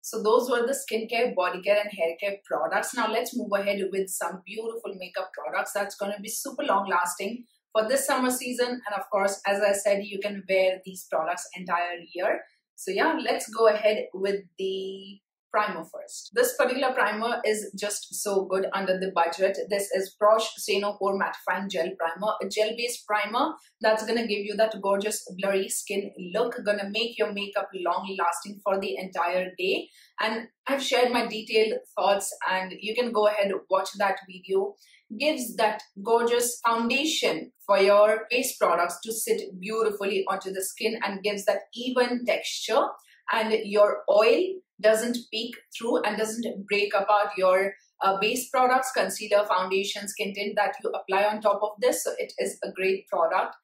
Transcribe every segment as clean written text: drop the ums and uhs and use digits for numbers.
So those were the skincare, body care and hair care products. Now let's move ahead with some beautiful makeup products that's going to be super long lasting for this summer season. And of course, as I said, you can wear these products entire year. So yeah, let's go ahead with the primer first. This particular primer is just so good under the budget. This is Praush Pore Mattifying Gel Primer, a gel-based primer that's gonna give you that gorgeous blurry skin look, gonna make your makeup long-lasting for the entire day. And I've shared my detailed thoughts, and you can go ahead and watch that video. Gives that gorgeous foundation for your base products to sit beautifully onto the skin and gives that even texture, and your oil doesn't peek through and doesn't break apart your base products, concealer, foundation, skin tint that you apply on top of this. So it is a great product.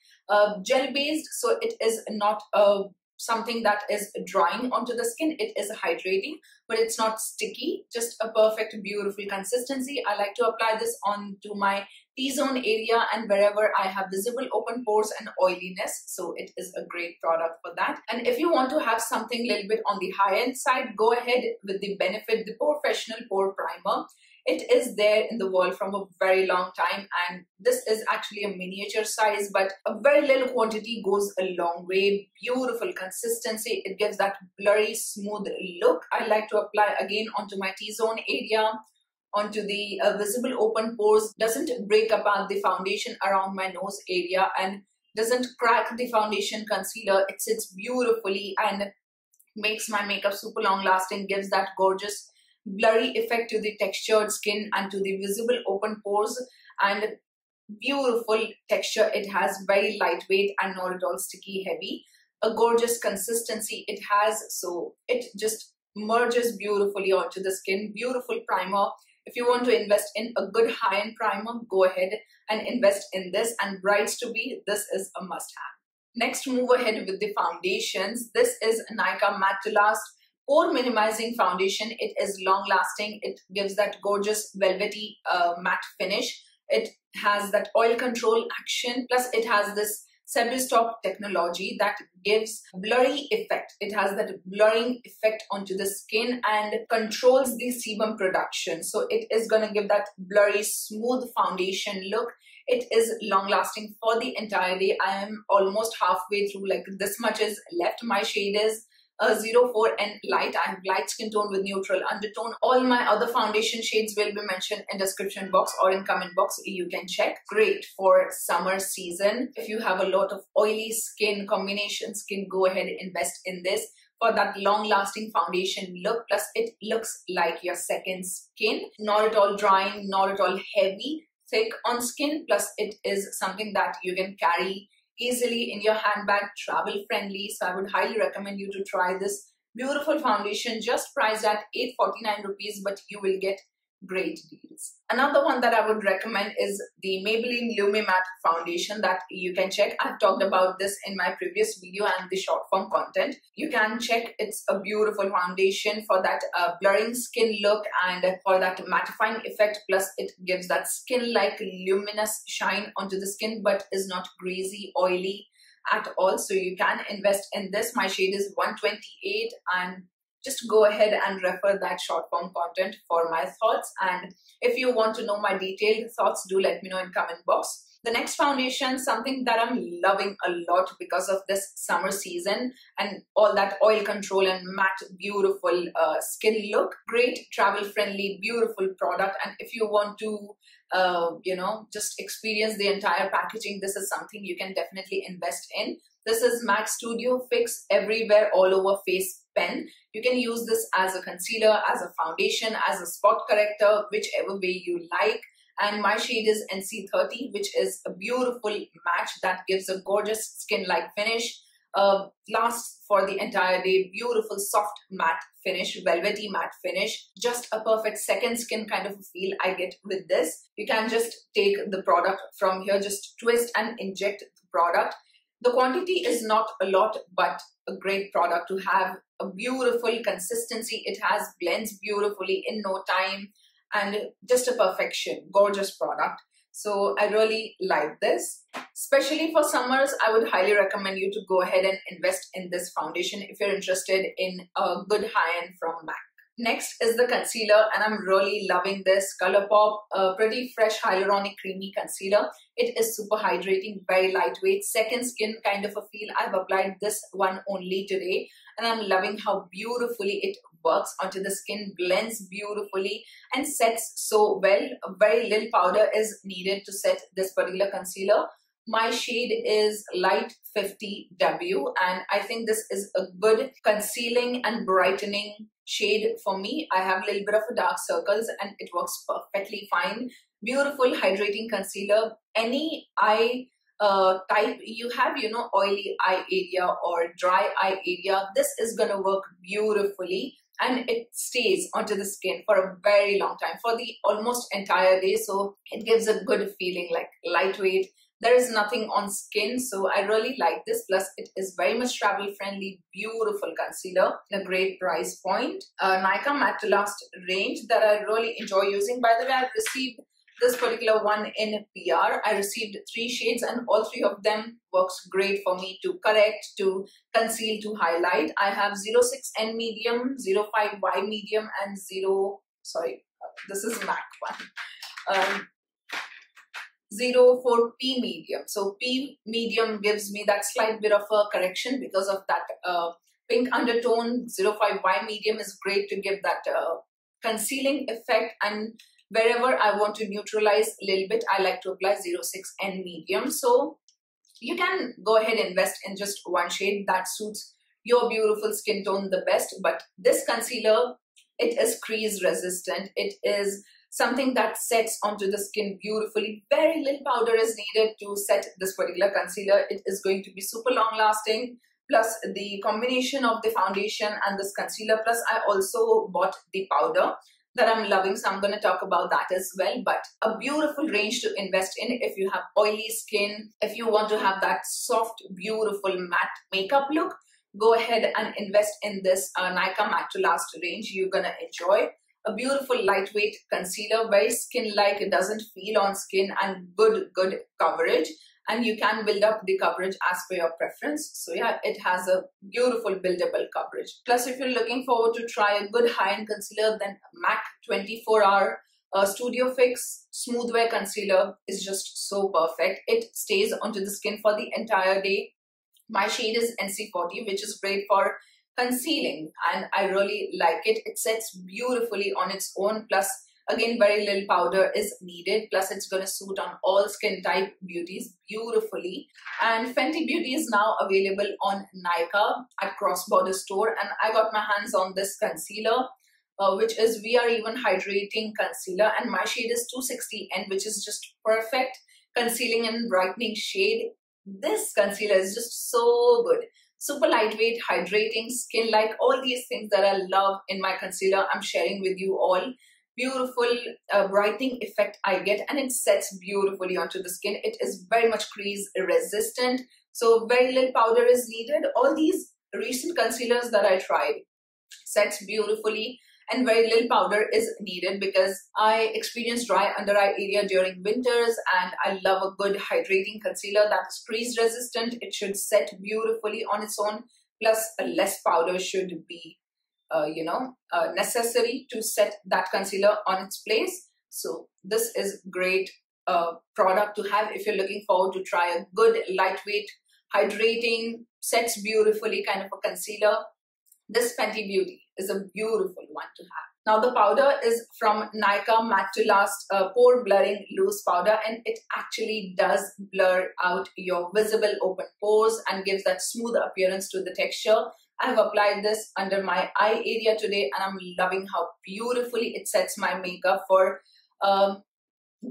Gel based, so it is not something that is drying onto the skin. It is hydrating, but it's not sticky. Just a perfect, beautiful consistency. I like to apply this onto my T-zone area and wherever I have visible open pores and oiliness. So it is a great product for that. And if you want to have something a little bit on the high-end side, go ahead with the Benefit, the POREfessional Pore Primer. It is there in the world from a very long time, and this is actually a miniature size, but a very little quantity goes a long way. Beautiful consistency. It gives that blurry, smooth look. I like to apply again onto my T-zone area, onto the visible open pores. Doesn't break apart the foundation around my nose area and doesn't crack the foundation concealer. It sits beautifully and makes my makeup super long lasting, gives that gorgeous blurry effect to the textured skin and to the visible open pores, and beautiful texture. It has very lightweight and not at all sticky heavy. A gorgeous consistency it has, so it just merges beautifully onto the skin. Beautiful primer. If you want to invest in a good high-end primer, go ahead and invest in this, and brides to be, this is a must-have. Next, move ahead with the foundations. This is Nykaa Matte to Last Pore Minimizing Foundation. It is long lasting. It gives that gorgeous velvety matte finish. It has that oil control action, plus it has this stop technology that gives blurry effect. It has that blurring effect onto the skin and controls the sebum production. So it is going to give that blurry, smooth foundation look. It is long lasting for the entire day. I am almost halfway through, like this much is left. My shade is 04 and light. I have light skin tone with neutral undertone. All my other foundation shades will be mentioned in description box or in comment box. You can check. Great for summer season. If you have a lot of oily skin, combination skin, go ahead and invest in this for that long lasting foundation look. Plus it looks like your second skin. Not at all drying, not at all heavy, thick on skin. Plus it is something that you can carry easily in your handbag, travel friendly. So I would highly recommend you to try this beautiful foundation, just priced at 849 rupees, but you will get great deals. Another one that I would recommend is the Maybelline Lumi-Matte foundation that you can check. I've talked about this in my previous video and the short form content. You can check. It's a beautiful foundation for that blurring skin look and for that mattifying effect. Plus it gives that skin-like luminous shine onto the skin, but is not greasy, oily at all. So you can invest in this. My shade is 128, and just go ahead and refer that short form content for my thoughts. And if you want to know my detailed thoughts, do let me know in comment box. The next foundation, something that I'm loving a lot because of this summer season and all that oil control and matte, beautiful skin look. Great travel friendly, beautiful product. And if you want to, just experience the entire packaging, this is something you can definitely invest in. This is MAC Studio Fix Everywhere All Over Face Pen. You can use this as a concealer, as a foundation, as a spot corrector, whichever way you like. And my shade is NC30, which is a beautiful match that gives a gorgeous skin-like finish. Lasts for the entire day. Beautiful soft matte finish, velvety matte finish. Just a perfect second skin kind of a feel I get with this. You can just take the product from here, just twist and inject the product. The quantity is not a lot, but a great product to have. A beautiful consistency. It has blends beautifully in no time, and just a perfection. Gorgeous product. So I really like this. Especially for summers, I would highly recommend you to go ahead and invest in this foundation if you're interested in a good high-end from MAC. Next is the concealer, and I'm really loving this ColourPop Pretty Fresh Hyaluronic Creamy Concealer. It is super hydrating, very lightweight, second skin kind of a feel. I've applied this one only today, and I'm loving how beautifully it works onto the skin, blends beautifully and sets so well. Very little powder is needed to set this particular concealer. My shade is light 50W, and I think this is a good concealing and brightening shade for me. I have a little bit of a dark circles and it works perfectly fine. Beautiful hydrating concealer. Any eye type you have, you know, oily eye area or dry eye area, this is gonna work beautifully, and it stays onto the skin for a very long time, for the almost entire day. So it gives a good feeling, like lightweight. There is nothing on skin, so I really like this. Plus, it is very much travel friendly, beautiful concealer, a great price point. Nykaa Matte to Last range that I really enjoy using. By the way, I've received this particular one in PR. I received 3 shades, and all 3 of them works great for me to correct, to conceal, to highlight. I have 06N medium, 05Y medium, and this is MAC one. 04P medium. So P medium gives me that slight bit of a correction because of that pink undertone. 05Y medium is great to give that concealing effect, and wherever I want to neutralize a little bit, I like to apply 06N medium. So you can go ahead and invest in just one shade that suits your beautiful skin tone the best. But this concealer, it is crease resistant. It is something that sets onto the skin beautifully. Very little powder is needed to set this particular concealer. It is going to be super long lasting. Plus the combination of the foundation and this concealer, plus I also bought the powder that I'm loving, so I'm going to talk about that as well. But a beautiful range to invest in if you have oily skin, if you want to have that soft, beautiful matte makeup look. Go ahead and invest in this Nykaa Matte to Last range. You're going to enjoy a beautiful lightweight concealer, very skin-like. It doesn't feel on skin, and good coverage. And you can build up the coverage as per your preference. So yeah, it has a beautiful buildable coverage. Plus, if you're looking forward to try a good high-end concealer, then MAC 24-hour Studio Fix Smooth Wear Concealer is just so perfect. It stays onto the skin for the entire day. My shade is NC40, which is great for concealing, and I really like it. It sets beautifully on its own. Plus, again, very little powder is needed. Plus, it's going to suit on all skin type beauties beautifully. And Fenty Beauty is now available on Nykaa at Cross Border Store, and I got my hands on this concealer, which is We Are Even Hydrating Concealer, and my shade is 260N, which is just perfect concealing and brightening shade. This concealer is just so good. Super lightweight, hydrating, skin-like, all these things that I love in my concealer, I'm sharing with you all. Beautiful brightening effect I get, and it sets beautifully onto the skin. It is very much crease resistant, so very little powder is needed. All these recent concealers that I tried sets beautifully, and very little powder is needed because I experience dry under eye area during winters, and I love a good hydrating concealer that is crease resistant. It should set beautifully on its own, plus less powder should be necessary to set that concealer on its place. So this is great product to have if you're looking forward to try a good lightweight hydrating, sets beautifully kind of a concealer. This Fenty Beauty is a beautiful one to have. Now the powder is from Nykaa Matte to Last Pore Blurring Loose Powder, and it actually does blur out your visible open pores and gives that smooth appearance to the texture. I have applied this under my eye area today, and I'm loving how beautifully it sets my makeup for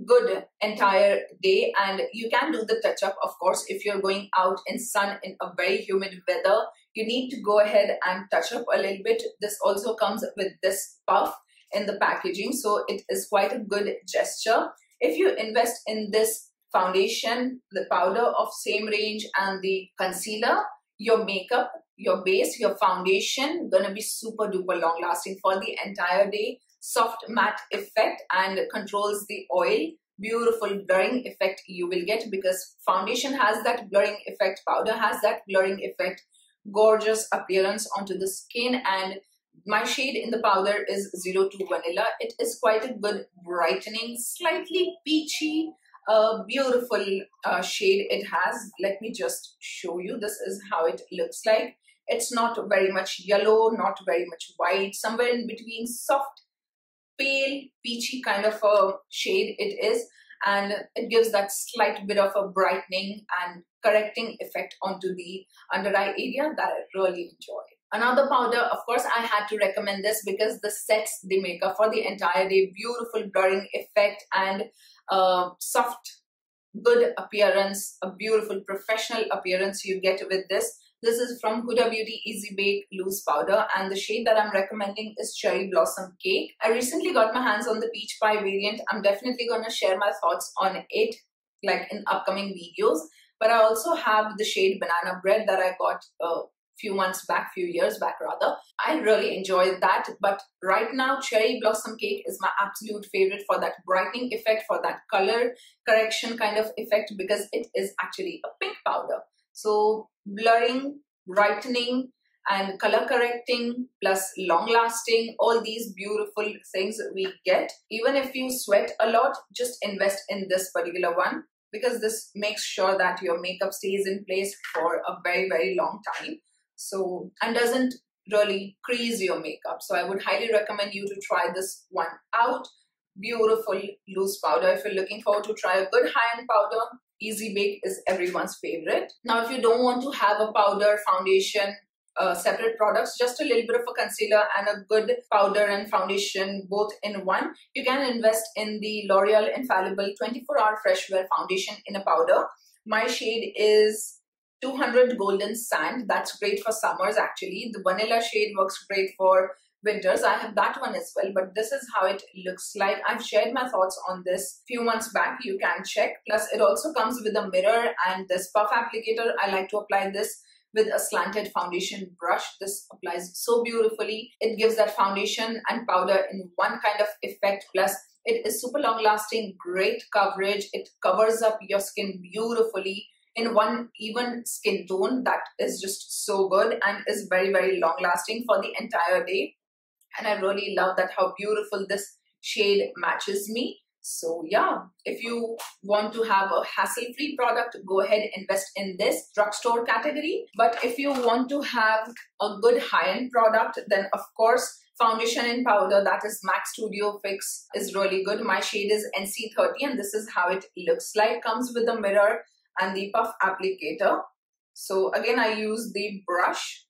good entire day. And you can do the touch up, of course, if you're going out in sun in a very humid weather. You need to go ahead and touch up a little bit. This also comes with this puff in the packaging, so it is quite a good gesture. If you invest in this foundation, the powder of same range, and the concealer, your makeup, your base, your foundation gonna be super duper long lasting for the entire day. Soft matte effect and controls the oil. Beautiful blurring effect you will get because foundation has that blurring effect, powder has that blurring effect. Gorgeous appearance onto the skin, and My shade in the powder is 02 Vanilla. It is quite a good brightening, slightly peachy, beautiful shade it has. Let me just show you. This is how it looks like. It's not very much yellow, not very much white, somewhere in between, soft, pale, peachy kind of a shade it is. And it gives that slight bit of a brightening and correcting effect onto the under eye area that I really enjoy. Another powder, of course, I had to recommend this because this sets the makeup for the entire day. Beautiful blurring effect and soft, good appearance, a beautiful professional appearance you get with this. This is from Huda Beauty Easy Bake Loose Powder, and the shade that I'm recommending is Cherry Blossom Cake. I recently got my hands on the Peach Pie variant. I'm definitely going to share my thoughts on it like in upcoming videos. But I also have the shade Banana Bread that I got few years back rather. I really enjoyed that, but right now Cherry Blossom Cake is my absolute favorite for that brightening effect, for that color correction kind of effect, because it is actually a pink powder. So blurring, brightening and color correcting plus long lasting, all these beautiful things we get. Even if you sweat a lot, just invest in this particular one, because this makes sure that your makeup stays in place for a very, very long time. So, and doesn't really crease your makeup. So I would highly recommend you to try this one out. Beautiful loose powder. If you're looking forward to try a good high-end powder, Easy Bake is everyone's favorite. Now, if you don't want to have a powder, foundation, separate products, just a little bit of a concealer and a good powder and foundation both in one, you can invest in the L'Oreal Infallible 24-Hour Fresh Wear Foundation in a powder. My shade is 200 Golden Sand. That's great for summers actually. The vanilla shade works great for winters. I have that one as well, but this is how it looks like. I've shared my thoughts on this few months back. You can check. Plus it also comes with a mirror and this puff applicator. I like to apply this with a slanted foundation brush. This applies so beautifully. It gives that foundation and powder in one kind of effect. Plus it is super long lasting, great coverage. It covers up your skin beautifully in one even skin tone. That is just so good and is very, very long lasting for the entire day. And I really love that how beautiful this shade matches me. So yeah, if you want to have a hassle-free product, go ahead, invest in this drugstore category. But if you want to have a good high-end product, then of course foundation and powder, that is MAC Studio Fix, is really good. My shade is NC30 and this is how it looks like. Comes with a mirror and the puff applicator. So again, I use the brush.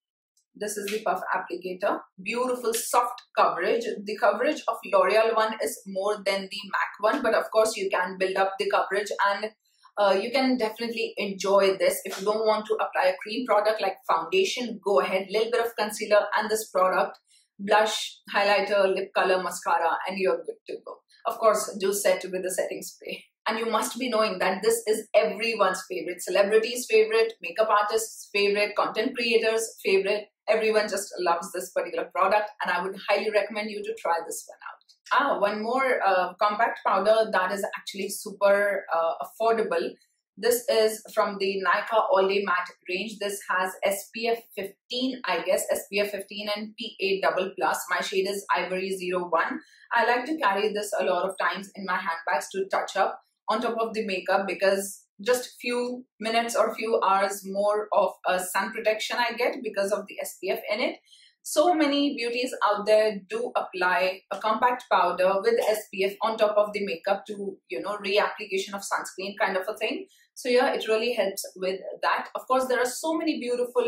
This is the puff applicator. Beautiful soft coverage. The coverage of L'Oreal one is more than the MAC one, but of course you can build up the coverage and you can definitely enjoy this. If you don't want to apply a cream product like foundation, go ahead, little bit of concealer and this product, blush, highlighter, lip color, mascara, and you're good to go. Of course, do set with the setting spray. And you must be knowing that this is everyone's favorite, celebrities' favorite, makeup artists' favorite, content creators' favorite. Everyone just loves this particular product and I would highly recommend you to try this one out. One more compact powder that is actually super affordable. This is from the Nykaa All Day Matte range. This has SPF 15, I guess, SPF 15 and PA++. My shade is Ivory 01. I like to carry this a lot of times in my handbags to touch up on top of the makeup, because just few minutes or few hours more of a sun protection I get because of the SPF in it. So many beauties out there do apply a compact powder with SPF on top of the makeup to, you know, reapplication of sunscreen kind of a thing. So yeah, it really helps with that. Of course, there are so many beautiful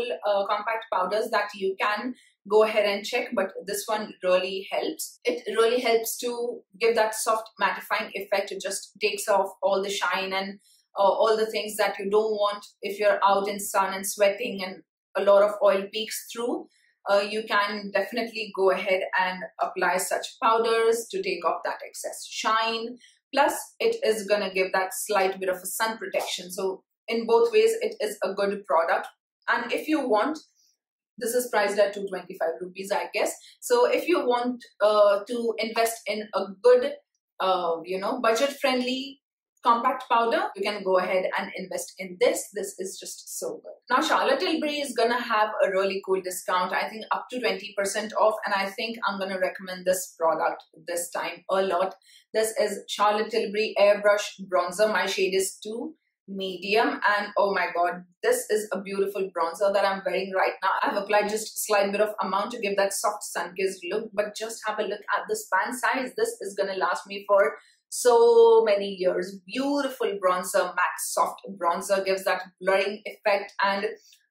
compact powders that you can go ahead and check, but this one really helps. It really helps to give that soft mattifying effect. It just takes off all the shine and all the things that you don't want if you're out in sun and sweating and a lot of oil peeks through. You can definitely go ahead and apply such powders to take off that excess shine. Plus, it is going to give that slight bit of a sun protection. So in both ways, it is a good product. And if you want, this is priced at 225 rupees, I guess. So if you want to invest in a good, you know, budget-friendly compact powder, you can go ahead and invest in this. This is just so good. Now Charlotte Tilbury is gonna have a really cool discount, I think up to 20% off, and I think I'm gonna recommend this product this time a lot. This is Charlotte Tilbury Airbrush Bronzer. My shade is 2 medium, and oh my god, this is a beautiful bronzer that I'm wearing right now. I've applied just a slight bit of amount to give that soft sun-kissed look, but just have a look at the span size. This is gonna last me for so many years. Beautiful bronzer, matte soft bronzer, gives that blurring effect and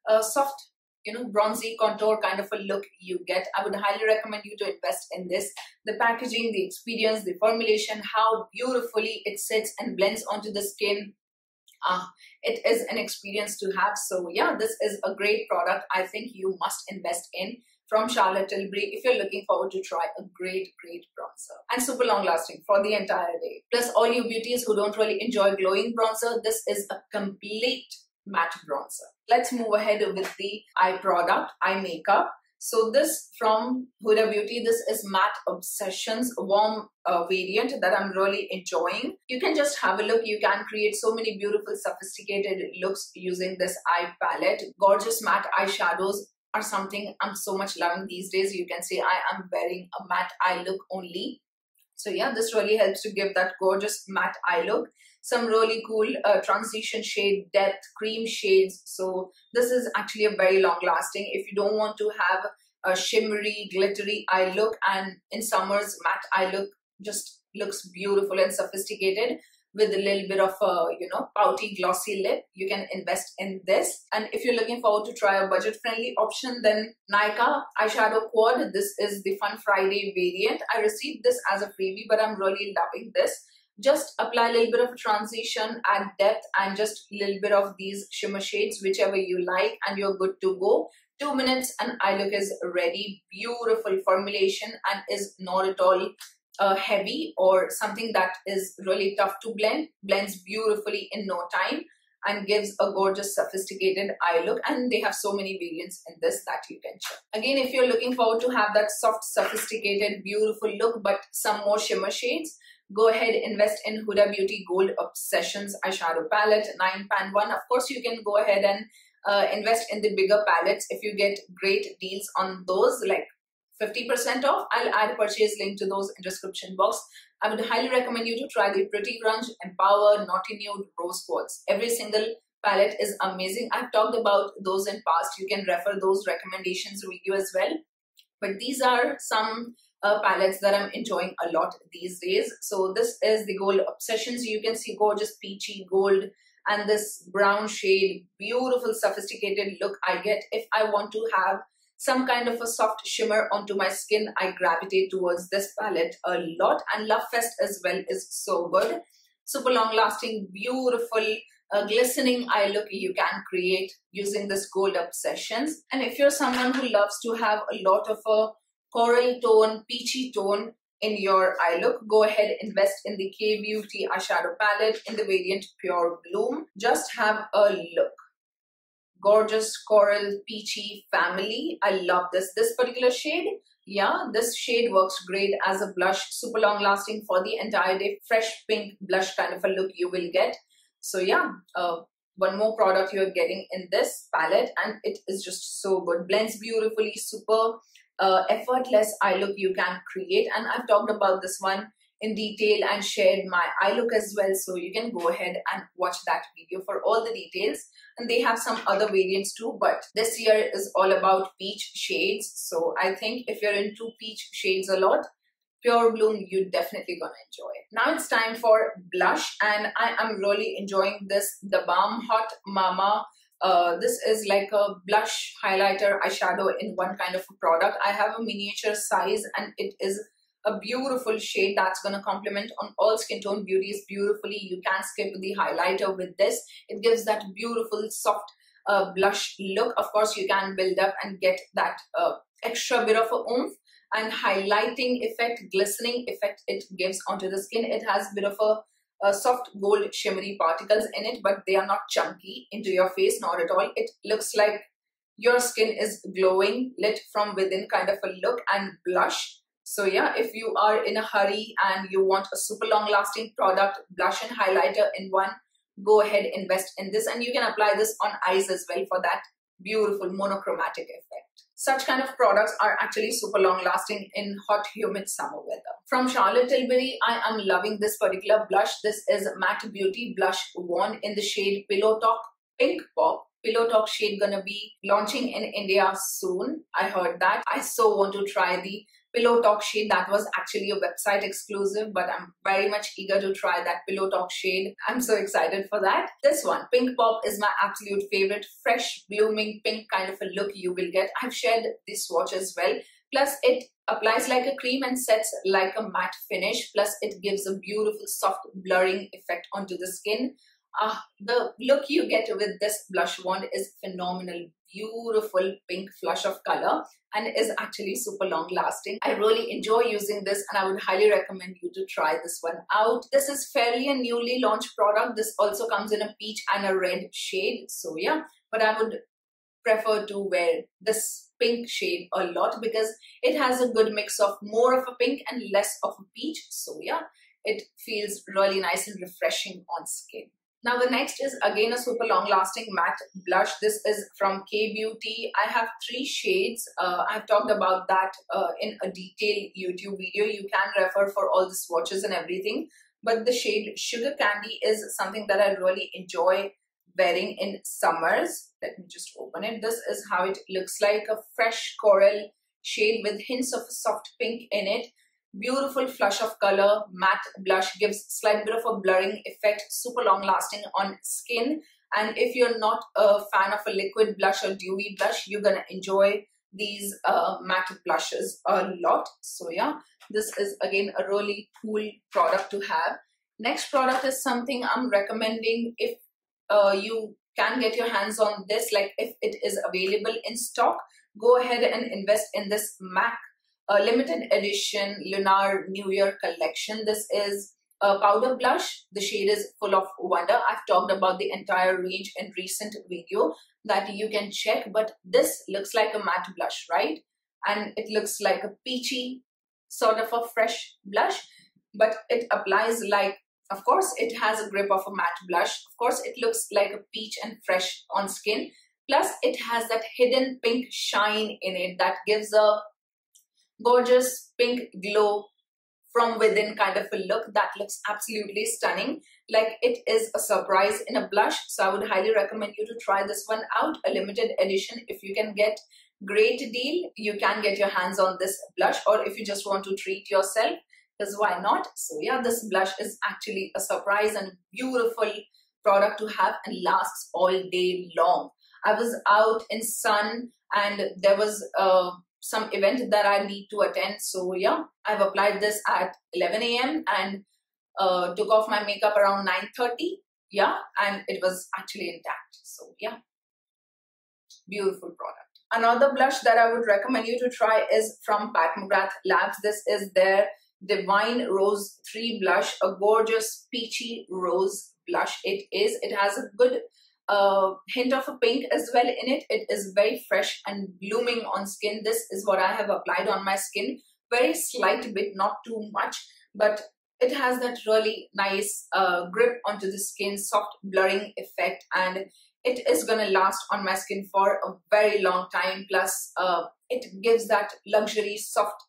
a soft, you know, bronzy contour kind of a look you get. I would highly recommend you to invest in this. The packaging, the experience, the formulation, how beautifully it sits and blends onto the skin. It is an experience to have. So yeah, this is a great product I think you must invest in from Charlotte Tilbury if you're looking forward to try a great bronzer, and super long lasting for the entire day. Plus all you beauties who don't really enjoy glowing bronzer, this is a complete matte bronzer. Let's move ahead with the eye product, eye makeup. So this from Huda Beauty, this is Matte Obsessions warm variant that I'm really enjoying. You can just have a look. You can create so many beautiful sophisticated looks using this eye palette. Gorgeous matte eyeshadows are something I'm so much loving these days. You can see I am wearing a matte eye look only. So yeah, this really helps to give that gorgeous matte eye look. Some really cool transition shade, depth, cream shades. So this is actually a very long lasting. If you don't want to have a shimmery, glittery eye look, and in summers matte eye look just looks beautiful and sophisticated with a little bit of a, you know, pouty glossy lip, you can invest in this. And if you're looking forward to try a budget friendly option, then Nykaa eyeshadow quad, this is the Fun Friday variant. I received this as a freebie, but I'm really loving this. Just apply a little bit of a transition, add depth, and just a little bit of these shimmer shades, whichever you like, and you're good to go. 2 minutes and eye look is ready. Beautiful formulation and is not at all heavy or something that is really tough to blend. Blends beautifully in no time and gives a gorgeous sophisticated eye look, and they have so many variants in this that you can check. Again, if you're looking forward to have that soft, sophisticated, beautiful look but some more shimmer shades, go ahead, invest in Huda Beauty Gold Obsessions eyeshadow palette, 9 pan 1. Of course, you can go ahead and invest in the bigger palettes if you get great deals on those, like 50% off. I'll add a purchase link to those in description box. I would highly recommend you to try the Pretty Grunge, Empower, Naughty Nude, Rose Quartz. Every single palette is amazing. I've talked about those in past. You can refer those recommendations video as well. But these are some palettes that I'm enjoying a lot these days. So this is the Gold Obsessions. You can see gorgeous peachy gold and this brown shade. Beautiful sophisticated look I get. If I want to have some kind of a soft shimmer onto my skin, I gravitate towards this palette a lot. And Love Fest as well is so good. Super long lasting, beautiful, glistening eye look you can create using this Gold Obsessions. And if you're someone who loves to have a lot of a coral tone, peachy tone in your eye look, go ahead, invest in the K Beauty eyeshadow palette in the variant Pure Bloom. Just have a look. Gorgeous coral peachy family. I love this particular shade. Yeah, this shade works great as a blush. Super long lasting for the entire day. Fresh pink blush kind of a look you will get. So yeah, one more product you're getting in this palette, and it is just so good. Blends beautifully. Super effortless eye look you can create, and I've talked about this one in detail and shared my eye look as well, so you can go ahead and watch that video for all the details. And they have some other variants too, but this year is all about peach shades. So I think if you're into peach shades a lot, Pure Bloom, you're definitely gonna enjoy. Now it's time for blush, and I am really enjoying this The Balm Hot Mama. This is like a blush highlighter eyeshadow in one kind of a product. I have a miniature size, and it is a beautiful shade that's going to complement on all skin tone beauties beautifully. You can skip the highlighter with this. It gives that beautiful soft blush look. Of course, you can build up and get that extra bit of a oomph and highlighting effect, glistening effect it gives onto the skin. It has a bit of a soft gold shimmery particles in it, but they are not chunky into your face, not at all. It looks like your skin is glowing, lit from within kind of a look and blush. So yeah, if you are in a hurry and you want a super long lasting product, blush and highlighter in one, go ahead, invest in this, and you can apply this on eyes as well for that beautiful monochromatic effect. Such kind of products are actually super long lasting in hot humid summer weather. From Charlotte Tilbury, I am loving this particular blush. This is Matte Beauty Blush Wand in the shade Pillow Talk Pink Pop. Pillow Talk shade gonna be launching in India soon. I heard that. I so want to try the Pillow Talk shade. That was actually a website exclusive, but I'm very much eager to try that Pillow Talk shade. I'm so excited for that. This one, Pink Pop, is my absolute favorite. Fresh, blooming pink kind of a look you will get. I've shared this swatch as well. Plus, it applies like a cream and sets like a matte finish. Plus, it gives a beautiful soft blurring effect onto the skin. The look you get with this blush wand is phenomenal. Beautiful pink flush of color and is actually super long lasting. I really enjoy using this and I would highly recommend you to try this one out. This is fairly a newly launched product. This also comes in a peach and a red shade. So yeah, but I would prefer to wear this pink shade a lot because it has a good mix of more of a pink and less of a peach. So yeah, it feels really nice and refreshing on skin. Now the next is again a super long lasting matte blush. This is from K Beauty. I have 3 shades. I've talked about that in a detailed YouTube video. You can refer for all the swatches and everything. But the shade Sugar Candy is something that I really enjoy wearing in summers. Let me just open it. This is how it looks like, a fresh coral shade with hints of a soft pink in it. Beautiful flush of color, matte blush, gives slight bit of a blurring effect, super long lasting on skin. And if you're not a fan of a liquid blush or dewy blush, you're gonna enjoy these matte blushes a lot. So yeah, this is again a really cool product to have. Next product is something I'm recommending if you can get your hands on this, like if it is available in stock, go ahead and invest in this MAC limited edition Lunar New Year collection. This is a powder blush. The shade is Full of Wonder. I've talked about the entire range in recent video that you can check, but this looks like a matte blush, right? And it looks like a peachy sort of a fresh blush, but it applies like, of course, it has a grip of a matte blush. Of course, it looks like a peach and fresh on skin. Plus, it has that hidden pink shine in it that gives a gorgeous pink glow from within kind of a look that looks absolutely stunning. Like it is a surprise in a blush. So I would highly recommend you to try this one out. A limited edition. If you can get great deal, you can get your hands on this blush, or if you just want to treat yourself, because why not? So yeah, this blush is actually a surprise and beautiful product to have and lasts all day long. I was out in sun and there was some event that I need to attend. So yeah, I've applied this at 11 a.m. and took off my makeup around 9:30. Yeah, and it was actually intact. So yeah, beautiful product. Another blush that I would recommend you to try is from Pat McGrath Labs. This is their Divine Rose 3 blush, a gorgeous peachy rose blush. It has a good hint of a pink as well in it. It is very fresh and blooming on skin. This is what I have applied on my skin. Very slight bit, not too much, but it has that really nice grip onto the skin, soft blurring effect, and it is gonna last on my skin for a very long time. Plus, it gives that luxury soft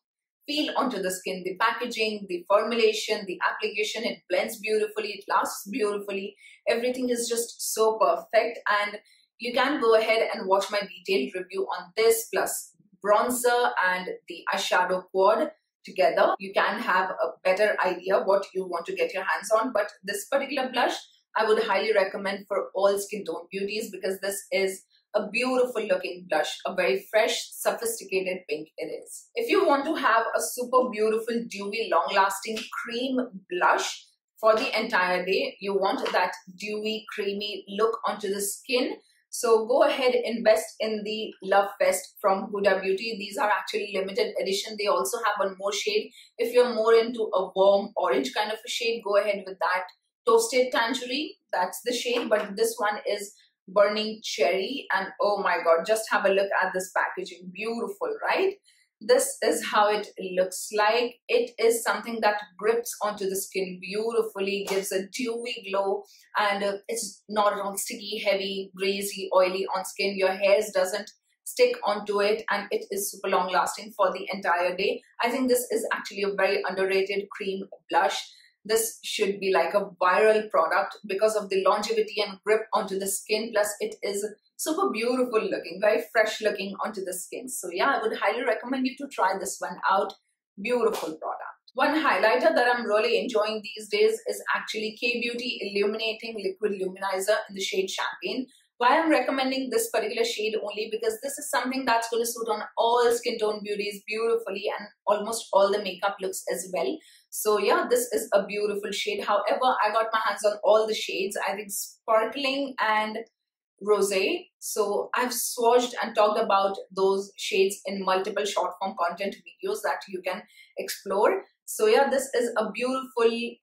feel onto the skin. The packaging, the formulation, the application, it blends beautifully, it lasts beautifully. Everything is just so perfect, and you can go ahead and watch my detailed review on this, plus bronzer and the eyeshadow quad together. You can have a better idea what you want to get your hands on, but this particular blush I would highly recommend for all skin tone beauties because this is a beautiful looking blush, a very fresh, sophisticated pink it is. If you want to have a super beautiful, dewy, long-lasting cream blush for the entire day, you want that dewy, creamy look onto the skin, so go ahead and invest in the Love Fest from Huda Beauty. These are actually limited edition. They also have one more shade. If you're more into a warm orange kind of a shade, go ahead with that. Toasted Tangerine, that's the shade, but this one is Burning Cherry, and oh my god, just have a look at this packaging. Beautiful, right? This is how it looks like. It is something that grips onto the skin beautifully, gives a dewy glow, and it's not at all sticky, heavy, greasy, oily on skin. Your hairs doesn't stick onto it, and it is super long lasting for the entire day. I think this is actually a very underrated cream blush. This should be like a viral product because of the longevity and grip onto the skin. Plus it is super beautiful looking, very fresh looking onto the skin. So yeah, I would highly recommend you to try this one out. Beautiful product. One highlighter that I'm really enjoying these days is actually K-Beauty Illuminating Liquid Luminizer in the shade Champagne. Why I'm recommending this particular shade only because this is something that's going to suit on all skin tone beauties beautifully and almost all the makeup looks as well. So yeah, this is a beautiful shade. However, I got my hands on all the shades. I think Sparkling and Rosé. So I've swatched and talked about those shades in multiple short form content videos that you can explore. So yeah, this is a beautiful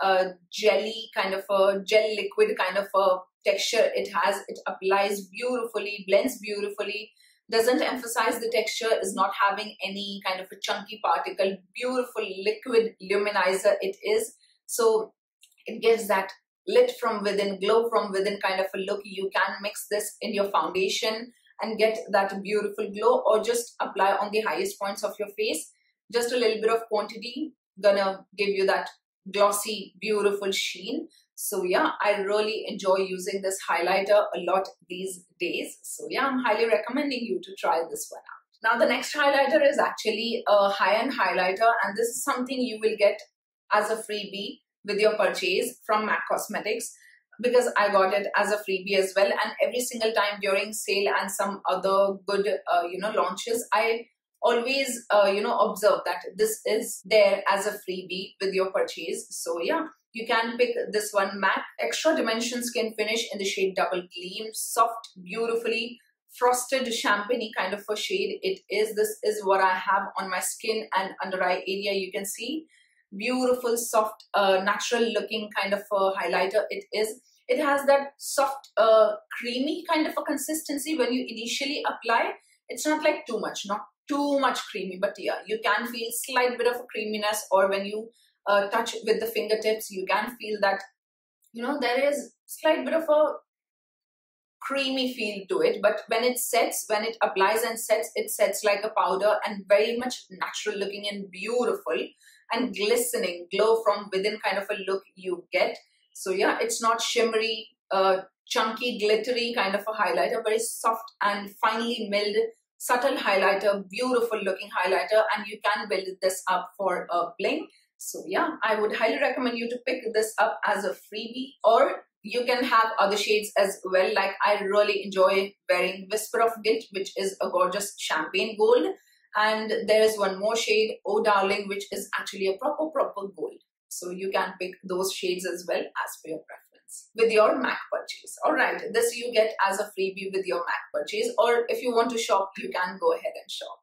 jelly kind of a gel liquid kind of a texture it has. It applies beautifully, blends beautifully, doesn't emphasize the texture, is not having any kind of a chunky particle. Beautiful liquid luminizer it is. So it gives that lit from within, glow from within kind of a look. You can mix this in your foundation and get that beautiful glow, or just apply on the highest points of your face. Just a little bit of quantity gonna give you that glossy, beautiful sheen. So yeah, I really enjoy using this highlighter a lot these days. So yeah, I'm highly recommending you to try this one out. Now the next highlighter is actually a high-end highlighter, and this is something you will get as a freebie with your purchase from MAC Cosmetics, because I got it as a freebie as well. And every single time during sale and some other good launches, I always observe that this is there as a freebie with your purchase. So yeah, you can pick this one, MAC Extra Dimension Skin Finish in the shade Double Gleam. Soft, beautifully frosted champagne kind of a shade it is. This is what I have on my skin and under eye area. You can see beautiful, soft, natural looking kind of a highlighter it is. It has that soft, creamy kind of a consistency when you initially apply. It's not like too much, not too much creamy, but yeah, you can feel slight bit of a creaminess, or when you touch with the fingertips, you can feel that, there is slight bit of a creamy feel to it. But when it sets, when it applies and sets, it sets like a powder and very much natural looking and beautiful and glistening, glow from within kind of a look you get. So yeah, it's not shimmery, chunky, glittery kind of a highlighter, very soft and finely milled, subtle highlighter, beautiful looking highlighter, and you can build this up for a bling. So yeah, I would highly recommend you to pick this up as a freebie, or you can have other shades as well. Like I really enjoy wearing Whisper of Guilt, which is a gorgeous champagne gold. And there is one more shade, Oh Darling, which is actually a proper gold. So you can pick those shades as well as per your preference with your MAC purchase. Alright, this you get as a freebie with your MAC purchase, or if you want to shop, you can go ahead and shop.